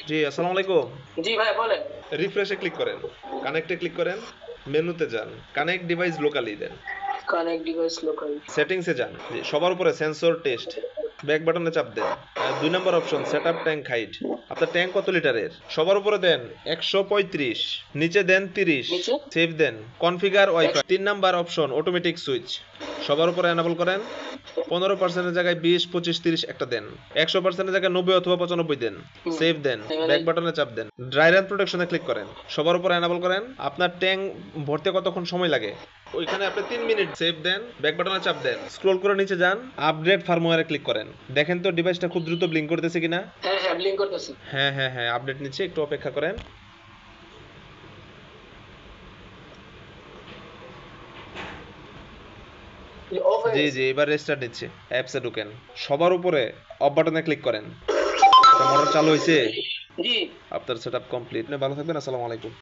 জি, আসসালামু আলাইকুম। জি ভাই বলেন। রিফ্রেশে ক্লিক করেন, কানেক্টে ক্লিক করেন, মেনুতে যান, কানেক্ট ডিভাইস লোকালি দেন, কানেক্ট ডিভাইস লোকাল। সেটিংসে যান, জি, সবার উপরে সেন্সর টেস্ট, ব্যাক বাটনে চাপ দেন। ২ নম্বর option set up tank height, আপনার ট্যাঙ্ক কত লিটারের, সবার উপরে দেন ১৩৫, নিচে দেন ৩০, নিচে সেভ দেন, কনফিগার ওয়াইফাই। একশো। ৩ নাম্বার অপশন অটোমেটিক সুইচ, সবার উপরে এনাবল করেন। 15%-এর জায়গায় 20, 25, 30 একটা দেন, 100%-এর জায়গায় 90 অথবা 95 দেন, সেভ দেন, এবারে ব্যাক বাটনে চাপ দেন, ড্রাই রান প্রোটেকশনে ক্লিক করেন, সবার উপর এনাবল করেন। আপনার ট্যাঙ্ক ভরতে কতক্ষণ সময় লাগে ওইখানে আপনি 3 মিনিট, সেভ দেন, ব্যাক বাটনে চাপ দেন, স্ক্রল করে নিচে যান, আপডেট ফার্মওয়্যারে ক্লিক করেন। দেখেন তো ডিভাইসটা খুব দ্রুত ব্লিঙ্ক করতেছে কিনা। হ্যাঁ হ্যাঁ ব্লিঙ্ক করতেছি। হ্যাঁ হ্যাঁ হ্যাঁ, আপডেট নিচ্ছে, একটু অপেক্ষা করেন। অফ হয়ে জি গেছে। জি, এবার রেস্টার্ট নিচ্ছে। অ্যাপসে ঢুকেন, সবার উপরে অফ বাটনে ক্লিক করেন। এটা মোটর চালু হয়েছে। জি। আপনার সেটআপ কমপ্লিট। ভালো থাকবেন, আসসালামু আলাইকুম।